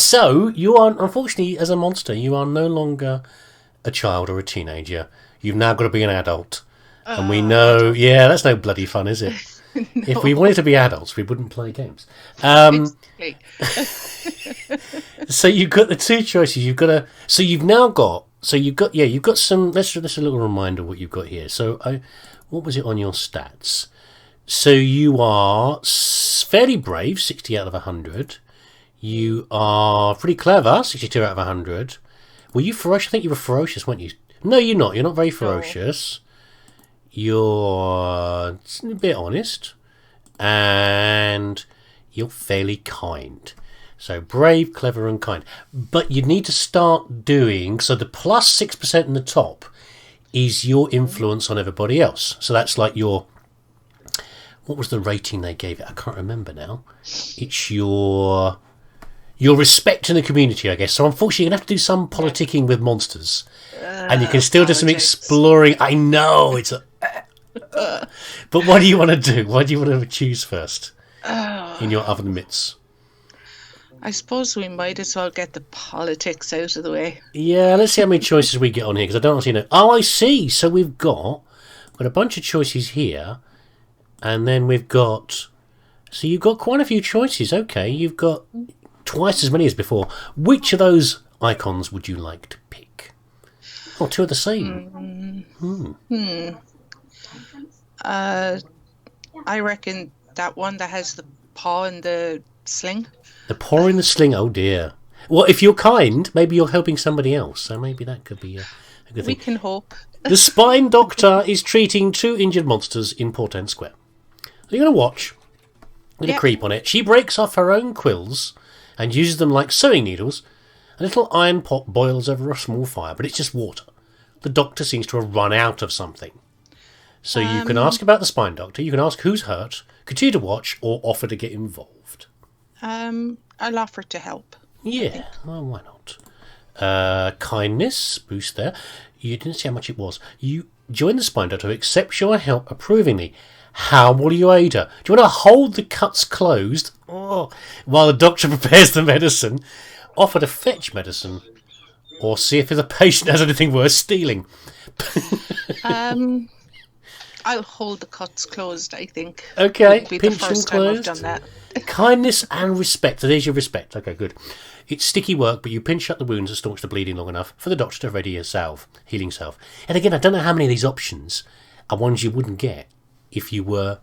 So, you are, unfortunately, as a monster, you are no longer a child or a teenager. You've now got to be an adult. And we know, Adult. yeah, that's no bloody fun, is it? If we No, wanted to be adults, we wouldn't play games. exactly. So you've got the two choices. You've got to. So you've now got. So you've got. Yeah, you've got some. Let's do this a little reminder what you've got here. So, what was it on your stats? So you are fairly brave, 60 out of 100. You are pretty clever, 62 out of 100. Were you ferocious? I think you were ferocious, weren't you? No, you're not. You're not very No. ferocious. You're a bit honest, and you're fairly kind. So brave, clever, and kind. But you need to start doing so. The plus 6% in the top is your influence on everybody else. So that's like your. What was the rating they gave it? I can't remember now. It's your respect in the community, I guess. So unfortunately, you're gonna have to do some politicking with monsters, and you can still do some Politics. exploring. I know it's a. But what do you want to do? What do you want to choose first in your other mitts? I suppose we might as well get the politics out of the way. Yeah, let's see how many choices we get on here because I don't actually know. Oh, I see. So we've got a bunch of choices here, and then we've got. So you've got quite a few choices. Okay, you've got twice as many as before. Which of those icons would you like to pick? Oh, two are the same. I reckon that one that has the paw and the sling. The paw in the sling. Oh dear. Well, if you're kind, maybe you're helping somebody else. So maybe that could be a good We thing. can hope. The spine doctor is treating two injured monsters in Portent Square. So you're going to watch. You're going to creep on it. She breaks off her own quills and uses them like sewing needles. A little iron pot boils over a small fire, but it's just water. The doctor seems to have run out of something. So you can ask about the spine doctor, you can ask who's hurt, continue to watch, or offer to get involved. I'll offer to help. Yeah, well, why not? Kindness, boost there. You didn't see how much it was. You join the spine doctor who accepts your help approvingly. How will you aid her? Do you want to hold the cuts closed while the doctor prepares the medicine? Offer to fetch medicine? Or see if the patient has anything worth stealing? I'll hold the cuts closed, I think. Okay, It'll be the pinch first them time I've closed. done that. Kindness and respect. So there's your respect. Okay, good. It's sticky work, but you pinch shut the wounds and staunch the bleeding long enough for the doctor to ready a salve, healing salve. And again, I don't know how many of these options are ones you wouldn't get if you were,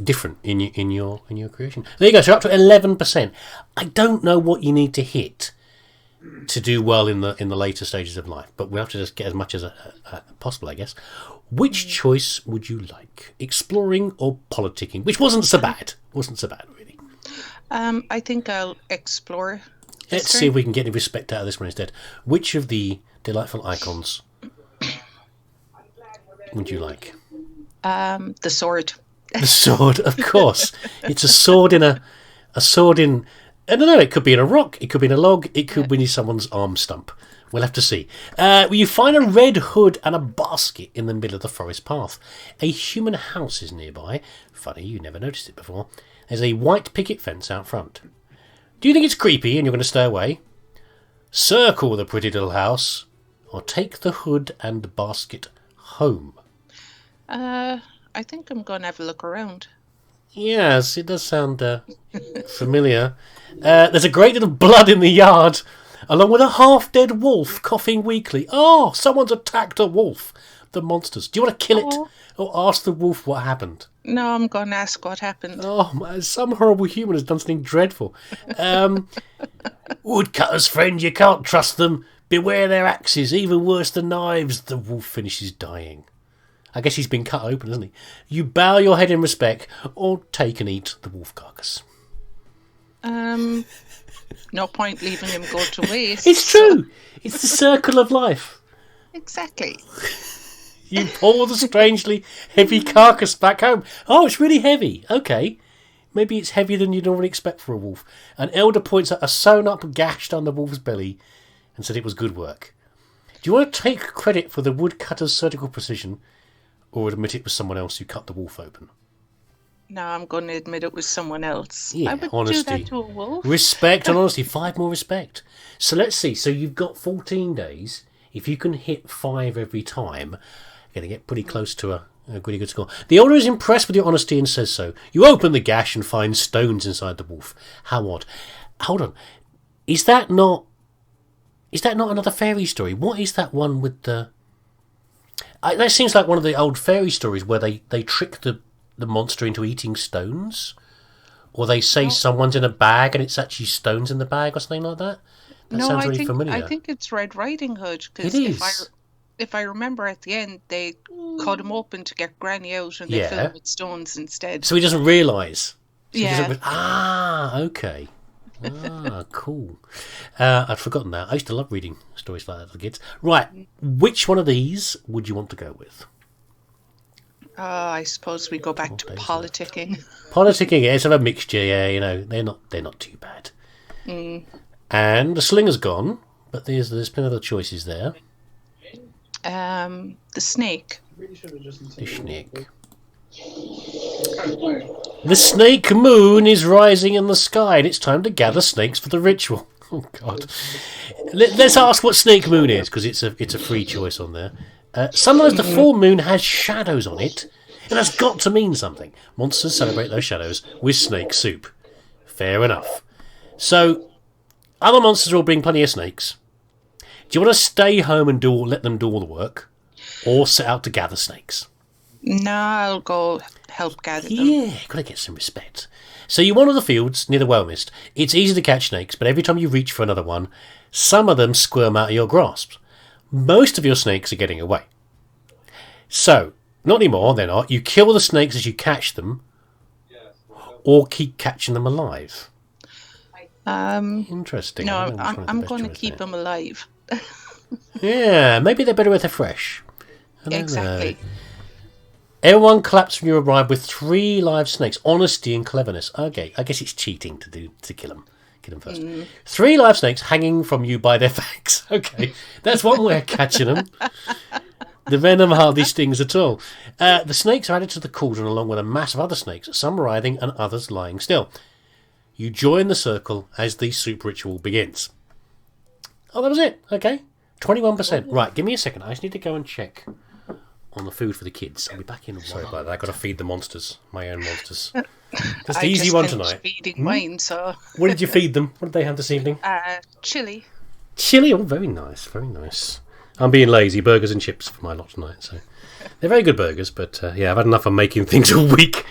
different in your creation. There you go. So up to 11%. I don't know what you need to hit to do well in the later stages of life, but we'll have to just get as much as possible, I guess. Which choice would you like? Exploring or politicking? Which wasn't so bad. Wasn't so bad, really. I think I'll explore. Let's see if we can get any respect out of this one instead. Which of the delightful icons would you like? The sword. The sword, of course. It's a sword in a sword in. I don't know. It could be in a rock. It could be in a log. It could be in someone's arm stump. We'll have to see. You find a red hood and a basket in the middle of the forest path. A human house is nearby. Funny, you never noticed it before. There's a white picket fence out front. Do you think it's creepy and you're going to stay away? Circle the pretty little house, or take the hood and the basket home. I think I'm going to have a look around. Yes, it does sound familiar. There's a great deal of blood in the yard, along with a half-dead wolf coughing weakly. Oh, someone's attacked a wolf. The monsters. Do you want to kill it, or ask the wolf what happened? No, I'm going to ask what happened. Oh, some horrible human has done something dreadful. Woodcutter's friend, you can't trust them. Beware their axes, even worse than knives. The wolf finishes dying. I guess he's been cut open, hasn't he? You bow your head in respect, or take and eat the wolf carcass. No point leaving him go to waste. It's true. It's the circle of life. Exactly. You pull the strangely heavy carcass back home. Oh, it's really heavy. Okay. Maybe it's heavier than you'd normally expect for a wolf. An elder points at a sewn-up gash down the wolf's belly and said it was good work. Do you want to take credit for the woodcutter's surgical precision, or admit it was someone else who cut the wolf open? No, I'm going to admit it was someone else. Yeah, I would do honesty. that to a wolf. Respect and honesty. 5 more respect. So let's see. So you've got 14 days. If you can hit 5 every time, you're going to get pretty close to a pretty good score. The owner is impressed with your honesty and says so. You open the gash and find stones inside the wolf. How odd. Hold on. Is that not another fairy story? What is that one with the... that seems like one of the old fairy stories where they trick the monster into eating stones, or they say someone's in a bag and it's actually stones in the bag or something like that. That sounds really familiar. I think it's Red Riding Hood. It is. If I remember at the end, they cut him open to get Granny out and they fill him with stones instead. So he doesn't realise. Yeah. Okay. Cool. I'd forgotten that. I used to love reading stories like that to the kids. Right. Which one of these would you want to go with? I suppose we go back to politicking. Politicking, it's a mixture, yeah, they're not too bad. And the slinger's gone, but there's been other choices there. The snake. The snake. The snake moon is rising in the sky, and it's time to gather snakes for the ritual. Oh God! Let's ask what snake moon is, because it's a free choice on there. Sometimes the full moon has shadows on it, and that's got to mean something. Monsters celebrate those shadows with snake soup. Fair enough. So, other monsters will bring plenty of snakes. Do you want to stay home and let them do all the work, or set out to gather snakes? No, I'll go help gather them. Yeah, gotta get some respect. So you wander the fields near the well mist. It's easy to catch snakes, but every time you reach for another one, some of them squirm out of your grasp. Most of your snakes are getting away. So, not anymore, they're not. You kill the snakes as you catch them, or keep catching them alive. Interesting. No, I'm going to keep them alive. Yeah, maybe they're better if they're fresh. Exactly. Everyone claps when you arrive with 3 live snakes. Honesty and cleverness. Okay, I guess it's cheating to kill them. Kill them first. 3 live snakes hanging from you by their fangs. Okay, that's one way of catching them. The venom hardly stings at all. The snakes are added to the cauldron along with a mass of other snakes, some writhing and others lying still. You join the circle as the soup ritual begins. Oh, that was it. Okay. 21%. Right, give me a second. I just need to go and check on the food for the kids. I'll be back in a while. Sorry about that. I've got to feed the monsters. My own monsters. That's the easy one tonight. Feeding mine, so... What did you feed them? What did they have this evening? Chili. Chili? Oh, very nice. Very nice. I'm being lazy. Burgers and chips for my lot tonight. So they're very good burgers, but I've had enough of making things all week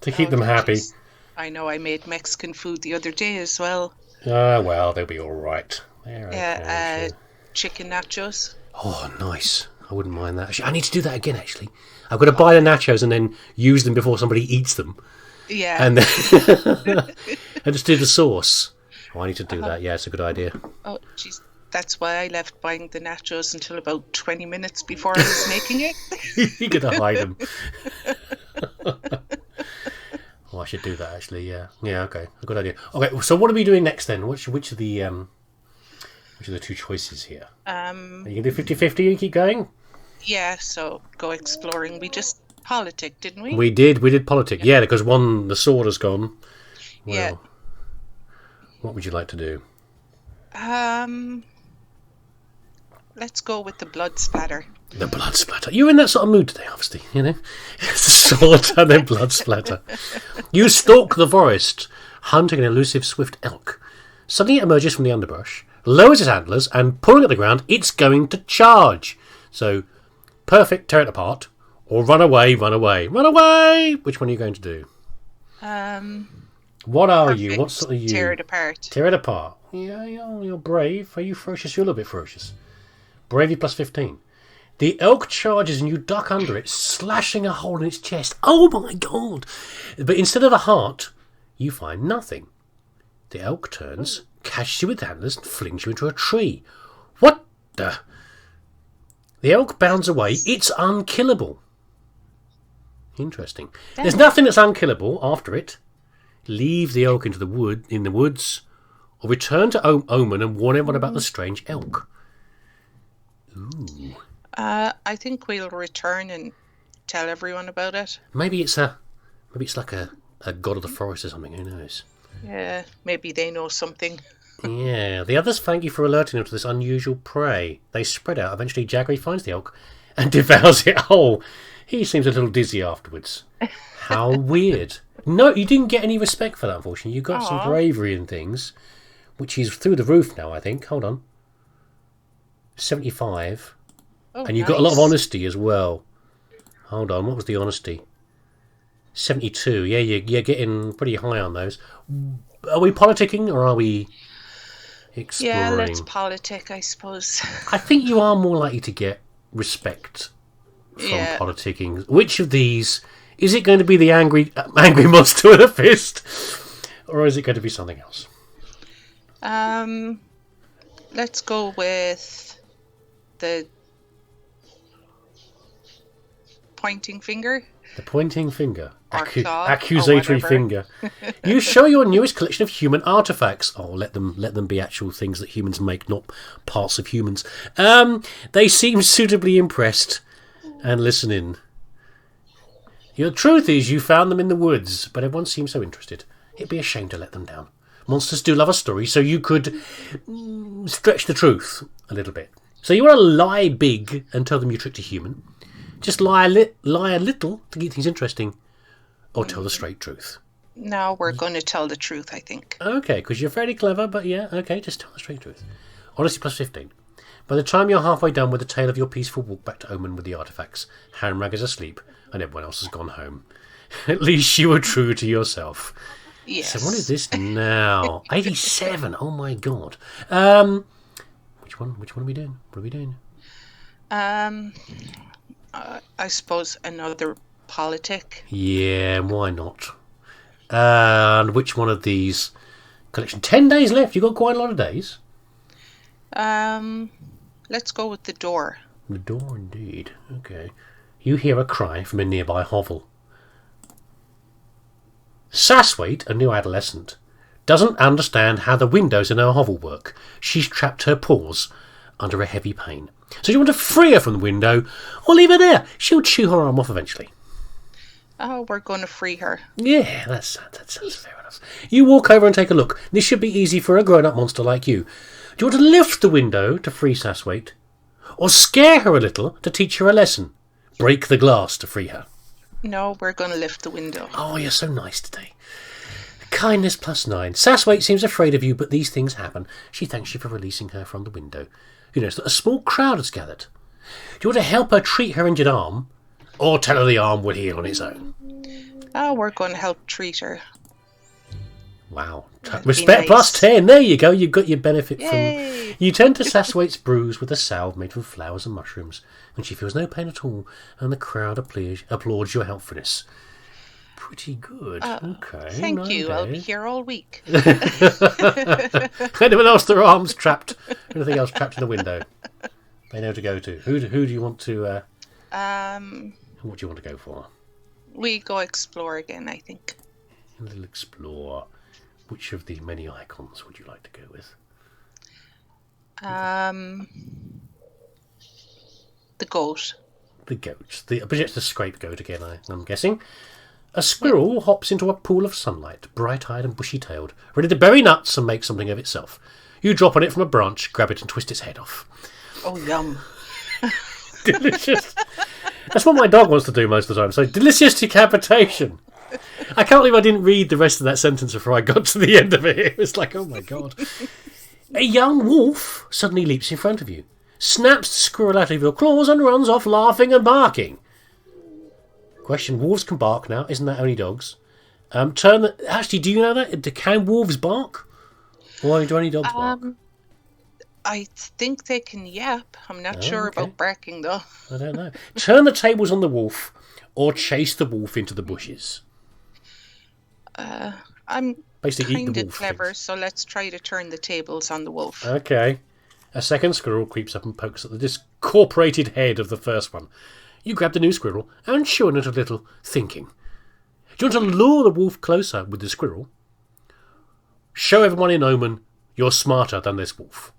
to keep them happy. Geez. I know I made Mexican food the other day as well. Well, they'll be all right. Chicken nachos. Oh, nice. I wouldn't mind that. I need to do that again, actually. I've got to buy the nachos and then use them before somebody eats them. Yeah. And then and just do the sauce. Oh, I need to do that. Yeah, it's a good idea. Oh, jeez. That's why I left buying the nachos until about 20 minutes before I was making it. You're going to hide them. Oh, I should do that, actually. Yeah. Yeah, okay. A good idea. Okay, so what are we doing next, then? Which are the 2 choices here? Are you going to do 50-50 and keep going? Yeah, so go exploring. We just politic, didn't we? We did politic. Yeah, because the sword has gone. Well, yeah. What would you like to do? Let's go with the blood splatter. The blood splatter. You're in that sort of mood today, obviously, It's the sword and then blood splatter. You stalk the forest, hunting an elusive swift elk. Suddenly it emerges from the underbrush, lowers its antlers, and pulling at the ground, it's going to charge. So, perfect, tear it apart, or run away. Run away! Which one are you going to do? What are perfect. You? What sort of you? Tear it apart. Tear it apart. Yeah, you're brave. Are you ferocious? You're a little bit ferocious. Bravery plus 15. The elk charges and you duck under it, slashing a hole in its chest. Oh my God! But instead of a heart, you find nothing. The elk turns, catches you with antlers, and flings you into a tree. What the? The elk bounds away. It's unkillable. Interesting. There's nothing that's unkillable after it. Leave the elk in the woods, or return to Omen and warn everyone about the strange elk. Ooh. I think we'll return and tell everyone about it. Maybe it's a Maybe it's like a god of the forest or something, who knows? Yeah, maybe they know something. Yeah, the others thank you for alerting them to this unusual prey. They spread out. Eventually, Jaggery finds the elk and devours it whole. He seems a little dizzy afterwards. How weird. No, you didn't get any respect for that, unfortunately. You got some bravery and things, which is through the roof now, I think. Hold on. 75. And you got a lot of honesty as well. Hold on, what was the honesty? 72. Yeah, you're getting pretty high on those. Are we politicking or are we exploring? Yeah, let's politic, I suppose. I think you are more likely to get respect from politicking. Which of these... Is it going to be the angry monster with a fist? Or is it going to be something else? Let's go with the pointing finger. The pointing finger. Claw, accusatory finger. You show your newest collection of human artifacts. Oh, let them be actual things that humans make, not parts of humans. They seem suitably impressed and listening. The truth is you found them in the woods, but everyone seems so interested. It'd be a shame to let them down. Monsters do love a story, so you could stretch the truth a little bit. So you want to lie big and tell them you tricked a human. Just lie a little to keep things interesting, or tell the straight truth. No, we're going to tell the truth, I think. Okay, because you're fairly clever, but yeah, okay, just tell the straight truth. Honesty plus 15. By the time you're halfway done with the tale of your peaceful walk back to Omen with the artifacts, Hanrag is asleep, and everyone else has gone home. At least you were true to yourself. Yes. So what is this now? 87. Oh my god. Which one are we doing? What are we doing? I suppose another politic. Yeah, why not? And which one of these collection? 10 days left. You've got quite a lot of days. Let's go with the door. The door, indeed. Okay. You hear a cry from a nearby hovel. Saswaite, a new adolescent, doesn't understand how the windows in her hovel work. She's trapped her paws under a heavy pain. So you want to free her from the window, or leave her there? She'll chew her arm off eventually. Oh, we're going to free her. Yeah, that sounds fair enough. You walk over and take a look. This should be easy for a grown-up monster like you. Do you want to lift the window to free Saswaite, or scare her a little to teach her a lesson? Break the glass to free her. No, we're going to lift the window. Oh, you're so nice today. Kindness plus 9. Saswaite seems afraid of you, but these things happen. She thanks you for releasing her from the window. You notice that a small crowd has gathered. Do you want to help her treat her injured arm, or tell her the arm will heal on its own? Oh, we're going to help treat her. Wow. Respect plus 10. There you go. You've got your benefit. Yay. From... You tend to Saswaite's bruise with a salve made from flowers and mushrooms, and she feels no pain at all, and the crowd applauds your helpfulness. Pretty good. Okay. Thank you. I'll be here all week. Anyone else their arms trapped? Anything else trapped in the window? They know to go to. Who do you want to... What do you want to go for? We go explore again, I think. A little explore. Which of the many icons would you like to go with? The goat. The goat. It's the scapegoat again, I'm guessing. A squirrel hops into a pool of sunlight, bright-eyed and bushy-tailed, ready to bury nuts and make something of itself. You drop on it from a branch, grab it and twist its head off. Oh, yum. Delicious. That's what my dog wants to do most of the time. So, delicious decapitation. I can't believe I didn't read the rest of that sentence before I got to the end of it. It was like, oh my god. A young wolf suddenly leaps in front of you, snaps the squirrel out of your claws and runs off laughing and barking. Question, wolves can bark now. Isn't that only dogs? Actually, do you know that? Can wolves bark? Or do only dogs bark? I think they can yap. I'm not sure about barking, though. I don't know. Turn the tables on the wolf or chase the wolf into the bushes. I'm basically kind of clever, so let's try to turn the tables on the wolf. Okay. A second squirrel creeps up and pokes at the discorporated head of the first one. You grab the new squirrel and chew on it a little, thinking. Do you want to lure the wolf closer with the squirrel? Show everyone in Omen you're smarter than this wolf.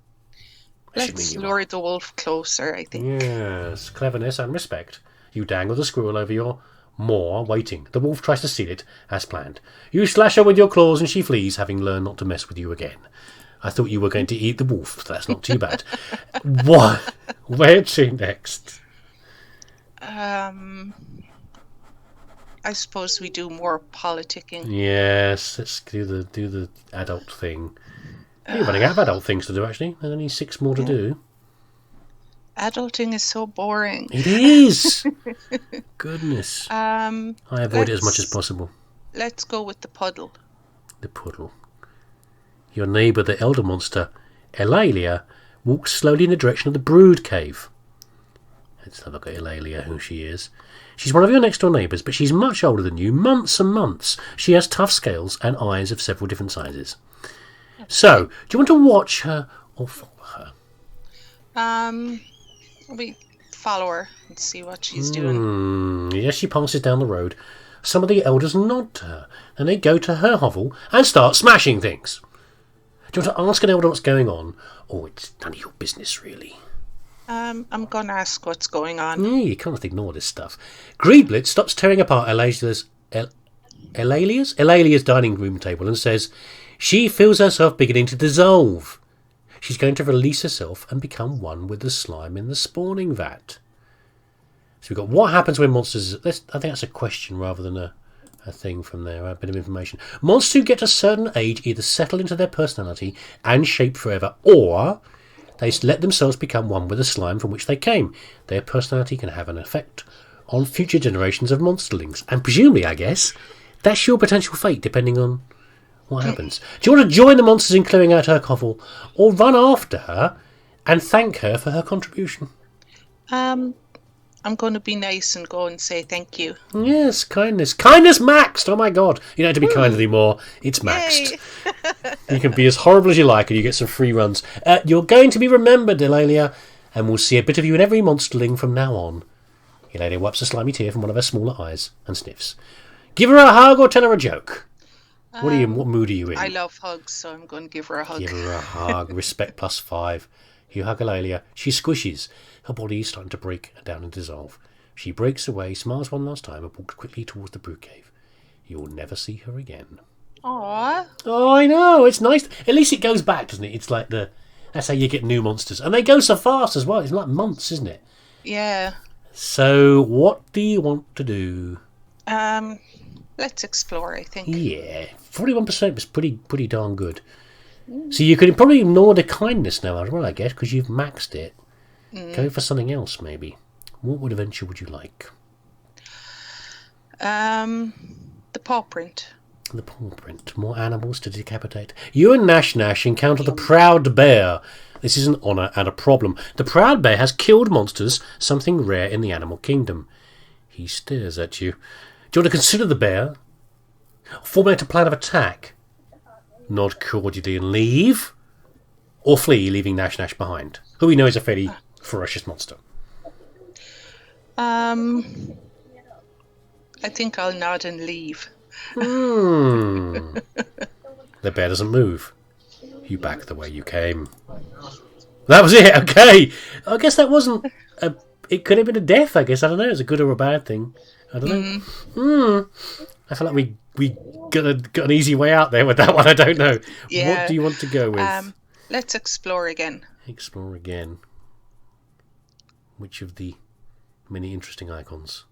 Let's lure the wolf closer, I think. Yes, cleverness and respect. You dangle the squirrel over your More waiting. The wolf tries to steal it, as planned. You slash her with your claws and she flees, having learned not to mess with you again. I thought you were going to eat the wolf. That's not too bad. What? Where to next? I suppose we do more politicking. Yes, let's do the adult thing. You're running out of adult things to do, actually. There's only 6 more to do. Adulting is so boring. It is! Goodness. I avoid it as much as possible. Let's go with the puddle. The puddle. Your neighbour, the elder monster, Eulalia, walks slowly in the direction of the brood cave. Let's have a look at Eulalia, who she is. She's one of your next door neighbours, but she's much older than you, months and months. She has tough scales and eyes of several different sizes. So, do you want to watch her or follow her? We follow her and see what she's doing. Yes, she passes down the road. Some of the elders nod to her, and they go to her hovel and start smashing things. Do you want to ask an elder what's going on? Oh, it's none of your business, really. I'm going to ask what's going on. Yeah, you can't ignore this stuff. Greedblit stops tearing apart Eulalia's dining room table and says she feels herself beginning to dissolve. She's going to release herself and become one with the slime in the spawning vat. So we've got what happens when monsters... I think that's a question rather than a thing from there, a bit of information. Monsters who get a certain age either settle into their personality and shape forever, or they let themselves become one with the slime from which they came. Their personality can have an effect on future generations of monsterlings. And presumably, I guess, that's your potential fate, depending on what happens. Do you want to join the monsters in clearing out her coffle, or run after her and thank her for her contribution? I'm going to be nice and go and say thank you. Yes, kindness. Kindness maxed! Oh my god. You don't have to be kind anymore. It's maxed. You can be as horrible as you like and you get some free runs. You're going to be remembered, Eulalia, and we'll see a bit of you in every monsterling from now on. Eulalia wipes a slimy tear from one of her smaller eyes and sniffs. Give her a hug or tell her a joke. What mood are you in? I love hugs, so I'm going to give her a hug. Give her a hug. Respect +5. You hug Eulalia. She squishes. Her body is starting to break down and dissolve. She breaks away, smiles one last time, and walks quickly towards the brood cave. You'll never see her again. Aww. Oh, I know. It's nice. At least it goes back, doesn't it? It's like that's how you get new monsters. And they go so fast as well. It's like months, isn't it? Yeah. So, what do you want to do? Let's explore, I think. Yeah. 41% was pretty darn good. So you could probably ignore the kindness now as well, I guess, because you've maxed it. Go for something else, maybe. What adventure would you like? The paw print. The paw print. More animals to decapitate. You and Nash encounter the proud bear. This is an honour and a problem. The proud bear has killed monsters, something rare in the animal kingdom. He stares at you. Do you want to consider the bear? Formulate a plan of attack. Nod cordially and leave? Or flee, leaving Nash behind, who we know is a fairly ferocious monster. I think I'll nod and leave. The bear doesn't move. You back the way you came. That was it, okay. I guess that wasn't... it could have been a death, I guess. I don't know. It's a good or a bad thing. I don't know. I feel like we got an easy way out there with that one. I don't know. Yeah. What do you want to go with? Let's explore again. Explore again. Which of the many interesting icons?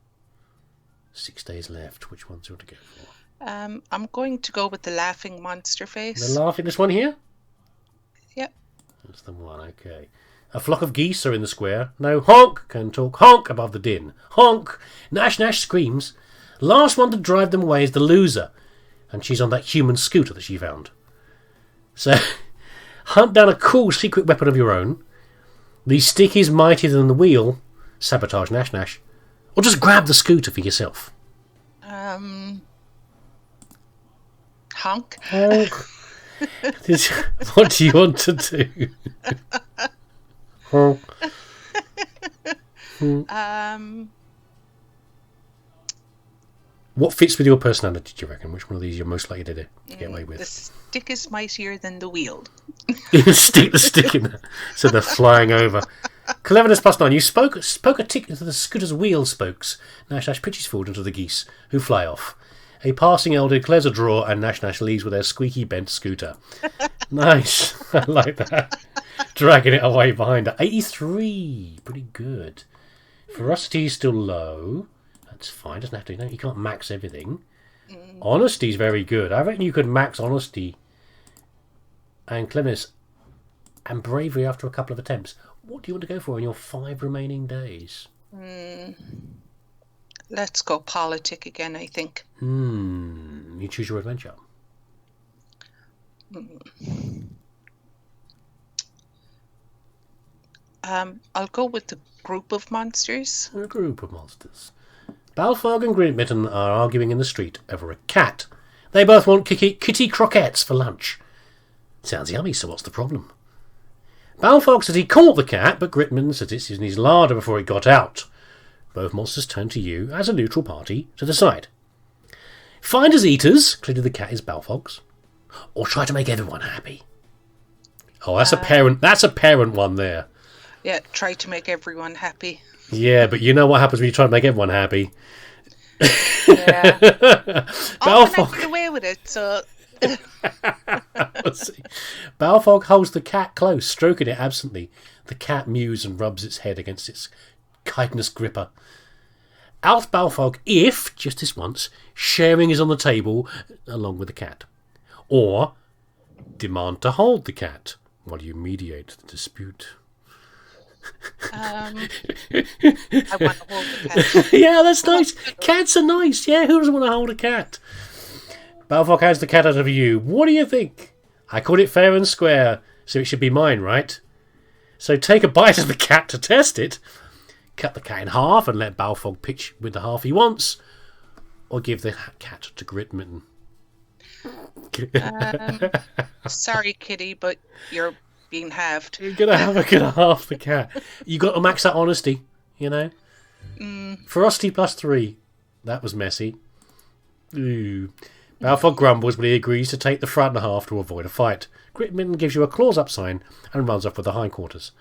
6 days left. Which ones do you want to go for? I'm going to go with the laughing monster face. The laughing, this one here? Yep. That's the one, okay. A flock of geese are in the square. No honk can talk. Honk above the din. Honk. Nash screams. Last one to drive them away is the loser. And she's on that human scooter that she found. So, hunt down a cool secret weapon of your own. The stick is mightier than the wheel. Sabotage Nash. Or just grab the scooter for yourself. Honk. Honk. What do you want to do? Honk. What fits with your personality, do you reckon? Which one of these you're most likely to get away with? The stick is mightier than the wheel. Stick the stick in there. So they're flying over. Cleverness +9. You spoke a tick into the scooter's wheel spokes. Nash pitches forward into the geese, who fly off. A passing elder declares a draw, and Nash leaves with their squeaky bent scooter. Nice. I like that. Dragging it away behind her. 83. Pretty good. Ferocity is still low. That's fine. Doesn't have to. You can't max everything. Honesty's very good. I reckon you could max honesty and cleverness and bravery after a couple of attempts. What do you want to go for in your 5 remaining days? Let's go politic again, I think. You choose your adventure. I'll go with the group of monsters. A group of monsters. Balfog and Gridmitten are arguing in the street over a cat. They both want kitty croquettes for lunch. Sounds yummy, so what's the problem? Balfog says he caught the cat, but Gridmitten says it's in his larder before it got out. Both monsters turn to you, as a neutral party, to decide. Finders eaters, clearly the cat is Balfog's, or try to make everyone happy. Oh, that's a parent. That's a parent one there. Yeah, try to make everyone happy. Yeah, but you know what happens when you try to make everyone happy. Yeah. Balfog get away with it, so. Let's see. Balfog holds the cat close, stroking it absently. The cat mews and rubs its head against its chitinous gripper. Alf Balfog, if, just this once, sharing is on the table along with the cat. Or demand to hold the cat while you mediate the dispute. I want to hold the cat. Yeah, that's nice. Cats are nice. Yeah, who doesn't want to hold a cat? Balfog has the cat out of you. What do you think? I called it fair and square, so it should be mine, right? So take a bite of the cat to test it. Cut the cat in half and let Balfog pitch with the half he wants. Or give the cat to Gridmitten. Sorry, kitty, but you're being halved. You're going to have a half the cat. You got to max that honesty, you know? Ferocity +3. That was messy. Ooh. Balfog grumbles, but he agrees to take the front half to avoid a fight. Gridmitten gives you a claws up sign and runs off with the hindquarters.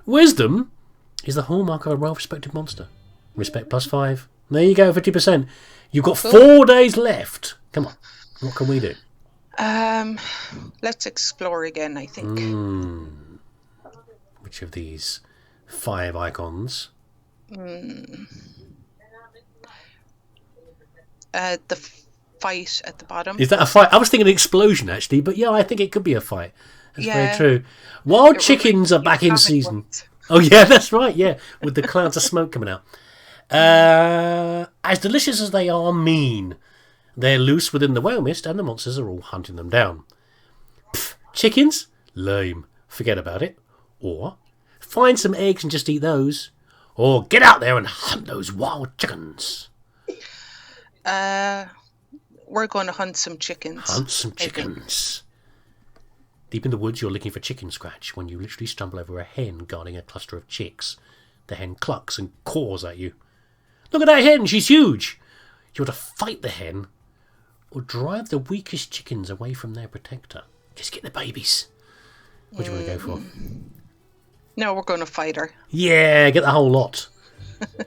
Wisdom is the hallmark of a well-respected monster. Respect +5. There you go, 50%. You've got 4 days left. Come on, what can we do? Let's explore again, I think. Which of these 5 icons? The fight at the bottom. Is that a fight? I was thinking an explosion, actually, but yeah, I think it could be a fight. That's Yeah. very true. Wild chickens are back in season. Oh, yeah, that's right, yeah, with the clouds of smoke coming out. As delicious as they are mean, they're loose within the whale mist and the monsters are all hunting them down. Pff, chickens? Lame. Forget about it. Or, find some eggs and just eat those. Or, get out there and hunt those wild chickens. We're going to hunt some chickens. Hunt some chickens. Deep in the woods, you're looking for chicken scratch when you literally stumble over a hen guarding a cluster of chicks. The hen clucks and caws at you. Look at that hen, she's huge! You want to fight the hen or drive the weakest chickens away from their protector. Just get the babies. What do you want to go for? No, we're going to fight her. Yeah, get the whole lot.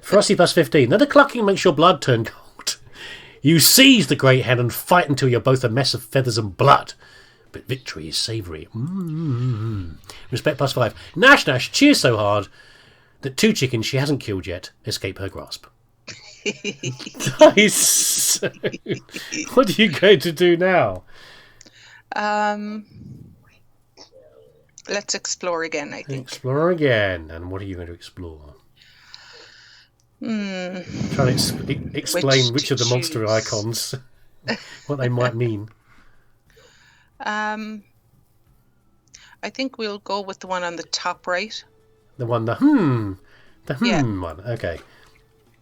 Frosty +15. Now the clucking makes your blood turn cold. You seize the great hen and fight until you're both a mess of feathers and blood. But victory is savoury. Respect +5. Nash cheers so hard that 2 chickens she hasn't killed yet escape her grasp. Nice. What are you going to do now? Let's explore again, I think. Explore again. And what are you going to explore? Trying to explain which of the monster icons, what they might mean. I think we'll go with the one on the top right. The one, the one. Okay.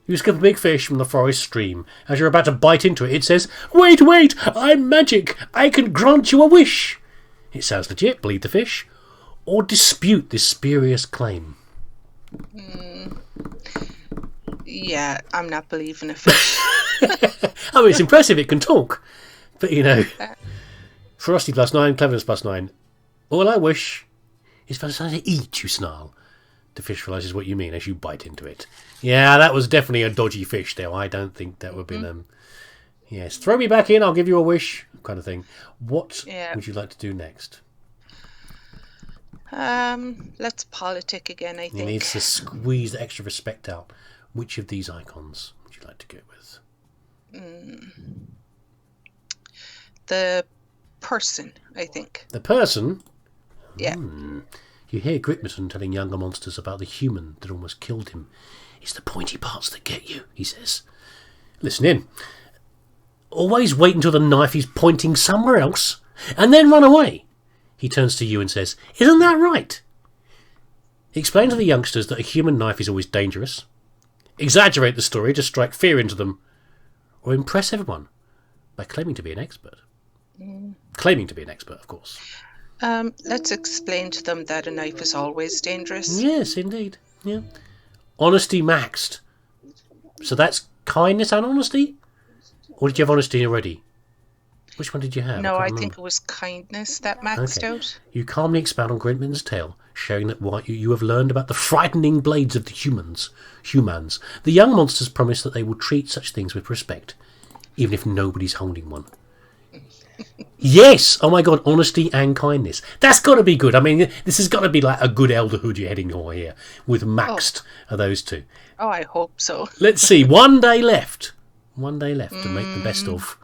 You skip a big fish from the forest stream. As you're about to bite into it, it says, "Wait, I'm magic. I can grant you a wish." It sounds legit. Believe the fish. Or dispute this spurious claim. Yeah, I'm not believing a fish. I mean, it's impressive it can talk. But, you know, Ferocity +9, Cleverness +9. All I wish is for something to eat, you snarl. The fish realises what you mean as you bite into it. Yeah, that was definitely a dodgy fish there. I don't think that would have been... yes, throw me back in, I'll give you a wish, kind of thing. What would you like to do next? Let's politic again, I think. You need to squeeze the extra respect out. Which of these icons would you like to go with? The person, I think. The person? Yeah. You hear Gritmerton telling younger monsters about the human that almost killed him. It's the pointy parts that get you, he says. Listen in. Always wait until the knife is pointing somewhere else, and then run away. He turns to you and says, isn't that right? Explain to the youngsters that a human knife is always dangerous. Exaggerate the story to strike fear into them. Or impress everyone by claiming to be an expert. Claiming to be an expert, of course. Let's explain to them that a knife is always dangerous. Yes, indeed. Yeah. Honesty maxed. So that's kindness and honesty? Or did you have honesty already? Which one did you have? No, I think it was kindness that maxed out. You calmly expound on Gritman's tale, showing that what you have learned about the frightening blades of the humans. The young monsters promise that they will treat such things with respect, even if nobody's holding one. Yes! Oh my god, honesty and kindness. That's got to be good. I mean, this has got to be like a good elderhood you're heading for here, with maxed of those two. Oh, I hope so. Let's see, one day left. One day left to make the best of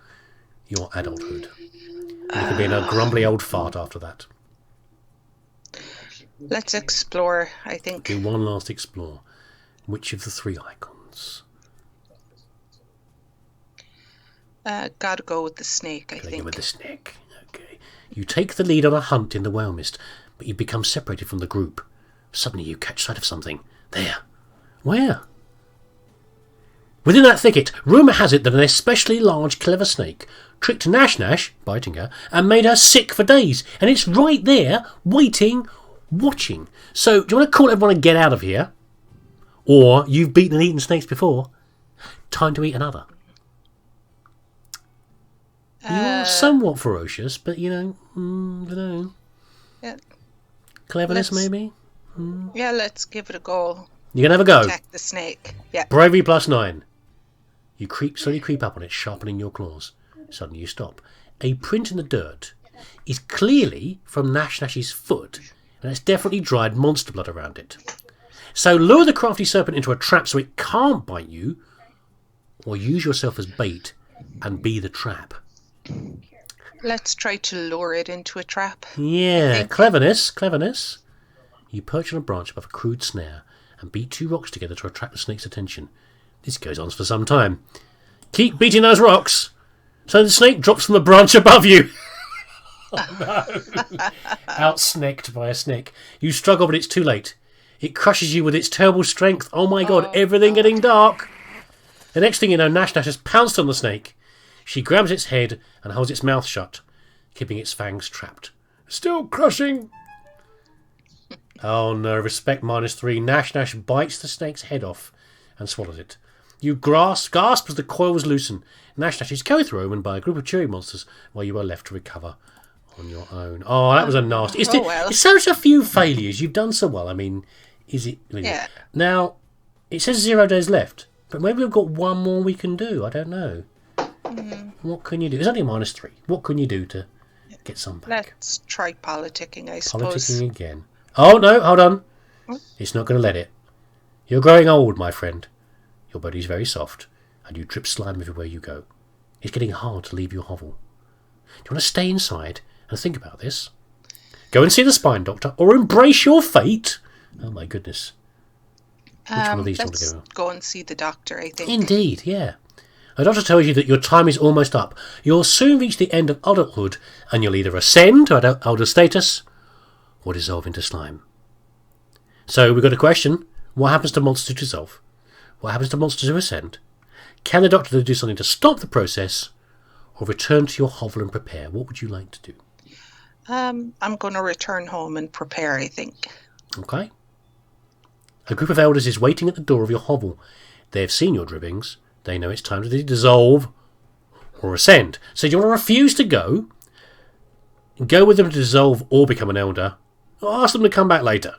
your adulthood. You could be in a grumbly old fart after that. Let's explore, I think. Do one last explore. Which of the three icons? Gotta go with the snake, I think. Go with the snake. Okay. You take the lead on a hunt in the whale mist, but you become separated from the group. Suddenly you catch sight of something. There. Where? Within that thicket, rumour has it that an especially large, clever snake tricked Nash, biting her, and made her sick for days. And it's right there, waiting, watching. So, do you want to call everyone and get out of here? Or, you've beaten and eaten snakes before. Time to eat another. You are somewhat ferocious, but, I don't know. Yeah. Cleverness, maybe? Yeah, let's give it a go. You can have a go. Attack the snake. Yeah. Bravery +9. You slowly creep up on it, sharpening your claws. Suddenly you stop. A print in the dirt is clearly from Nash's foot, and it's definitely dried monster blood around it. So lure the crafty serpent into a trap so it can't bite you, or use yourself as bait and be the trap. Let's try to lure it into a trap. Yeah, cleverness. You perch on a branch above a crude snare and beat two rocks together to attract the snake's attention. This goes on for some time. Keep beating those rocks, so the snake drops from the branch above you. Oh no. Outsnacked by a snake. You struggle, but it's too late. It crushes you with its terrible strength. Oh my god, everything getting dark. The next thing you know, Nash has pounced on the snake. She grabs its head and holds its mouth shut, keeping its fangs trapped. Still crushing. Oh no, respect -3. Nash bites the snake's head off and swallows it. You gasp as the coils loosen. Nash is carried through and by a group of cheery monsters while you are left to recover on your own. Oh, that was a nasty... It's such a few failures. You've done so well. I mean, is it... Yeah. Now, it says 0 days left, but maybe we've got one more we can do. I don't know. What can you do? It's only -3. What can you do to get some back? Let's try politicking, I suppose. Politicking again. Oh, no, hold on. It's not going to let it. You're growing old, my friend. Your body's very soft, and you drip slime everywhere you go. It's getting hard to leave your hovel. Do you want to stay inside and think about this? Go and see the spine doctor, or embrace your fate? Oh, my goodness. Which one of these do you want to go? Let's go and see the doctor, I think. Indeed, yeah. The doctor tells you that your time is almost up. You'll soon reach the end of adulthood, and you'll either ascend to elder status or dissolve into slime. So we've got a question. What happens to monsters who dissolve? What happens to monsters who ascend? Can the doctor do something to stop the process, or return to your hovel and prepare? What would you like to do? I'm going to return home and prepare, I think. Okay. A group of elders is waiting at the door of your hovel. They have seen your drippings. They know it's time to dissolve or ascend. So do you want to refuse to go? Go with them to dissolve or become an elder? Or ask them to come back later?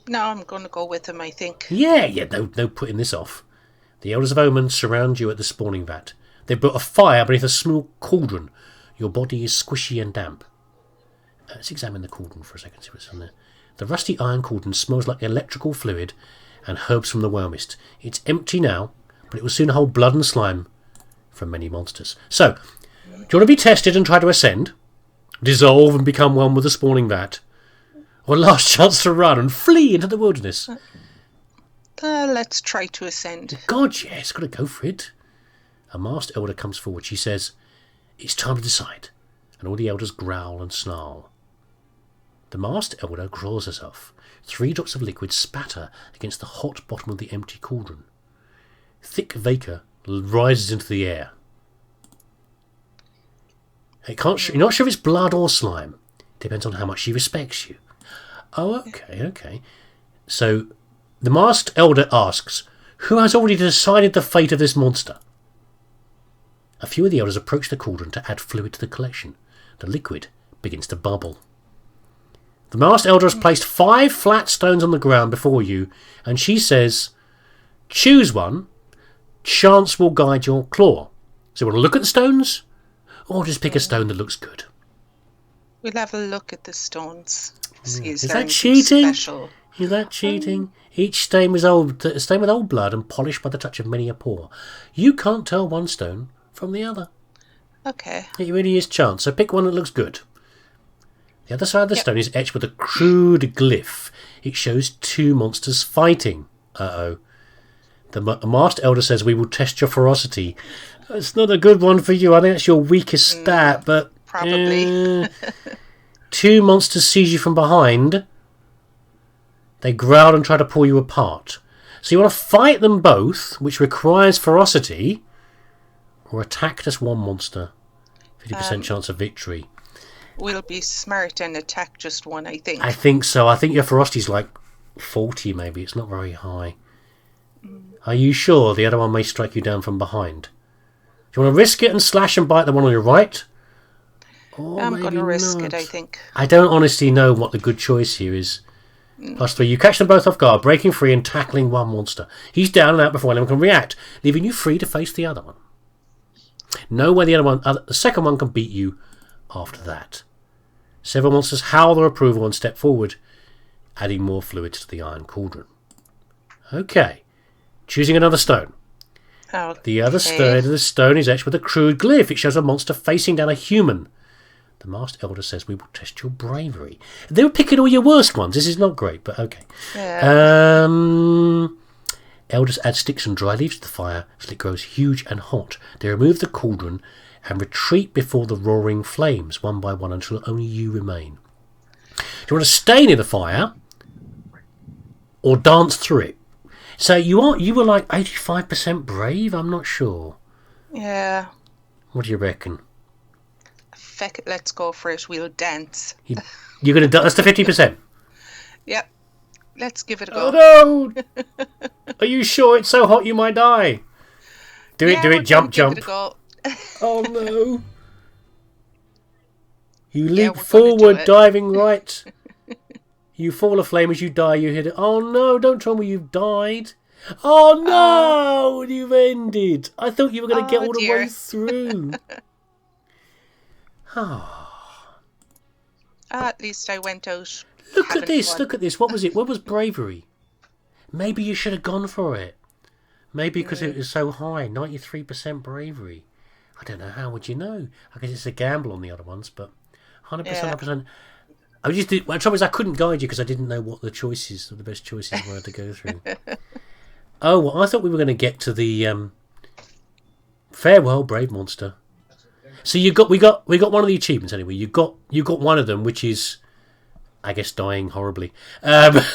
No, I'm going to go with him, I think. Yeah, no putting this off. The Elders of Omen surround you at the spawning vat. They've built a fire beneath a small cauldron. Your body is squishy and damp. Let's examine the cauldron for a second, see what's on there. The rusty iron cauldron smells like electrical fluid and herbs from the well mist. It's empty now, but it will soon hold blood and slime from many monsters. So, do you want to be tested and try to ascend? Dissolve and become one with the spawning vat? Or last chance to run and flee into the wilderness? Let's try to ascend. God, yes, got to go for it. A masked elder comes forward. She says, "It's time to decide." And all the elders growl and snarl. The masked elder draws herself. 3 drops of liquid spatter against the hot bottom of the empty cauldron. Thick vapour rises into the air. You're not sure if it's blood or slime. Depends on how much she respects you. Oh, okay. So, the masked elder asks, "Who has already decided the fate of this monster?" A few of the elders approach the cauldron to add fluid to the collection. The liquid begins to bubble. The masked elder has placed 5 flat stones on the ground before you, and she says, "Choose one. Chance will guide your claw." So you want to look at the stones, or just pick a stone that looks good? We'll have a look at the stones. See, Is that cheating? Special? Is that cheating? Each stained with old blood and polished by the touch of many a pore. You can't tell one stone from the other. Okay. It really is chance. So pick one that looks good. The other side of the stone is etched with a crude glyph. It shows 2 monsters fighting. Uh-oh. The masked elder says, "We will test your ferocity." It's not a good one for you. I think that's your weakest stat, but... Probably. 2 monsters seize you from behind. They growl and try to pull you apart. So you want to fight them both, which requires ferocity, or attack just one monster. 50% chance of victory. We'll be smart and attack just one, I think. I think so. I think your ferocity's like 40 maybe. It's not very high. Are you sure the other one may strike you down from behind? Do you want to risk it and slash and bite the one on your right? Or I'm going to risk not? it, I think. I don't honestly know what the good choice here is. +3. You catch them both off guard, breaking free and tackling one monster. He's down and out before anyone can react, leaving you free to face the other one. Know where the second one can beat you after that. Several monsters howl their approval and step forward, adding more fluid to the iron cauldron. Okay. Choosing another stone. Okay. The other side of the stone is etched with a crude glyph. It shows a monster facing down a human. The masked elder says, "We will test your bravery." They were picking all your worst ones. This is not great, but okay. Yeah. Elders add sticks and dry leaves to the fire until it grows huge and hot. They remove the cauldron and retreat before the roaring flames, one by one, until only you remain. Do you want to stay near the fire or dance through it? So you were like 85% brave? I'm not sure. Yeah. What do you reckon? Feck it, let's go for it. We'll dance. You're going to dance to 50%? Yep. Let's give it a go. Oh no! Are you sure it's so hot you might die? Do it, jump. Give it a go. Oh no! You leap we're gonna do forward, it. diving right. You fall aflame as you die. You hit it. Oh no! Don't tell me you've died. Oh no! You've ended. I thought you were going to get all the way through. At least I went out. Look at this. Look at this. What was it? What was bravery? Maybe you should have gone for it. Maybe because it was so high, 93% bravery. I don't know. How would you know? I guess it's a gamble on the other ones, but 100%, 100%. I just did. Well, the trouble is, I couldn't guide you because I didn't know what the best choices were to go through. Oh, well, I thought we were going to get to the farewell, brave monster. So we got one of the achievements anyway. You got one of them, which is, I guess, dying horribly. Yeah.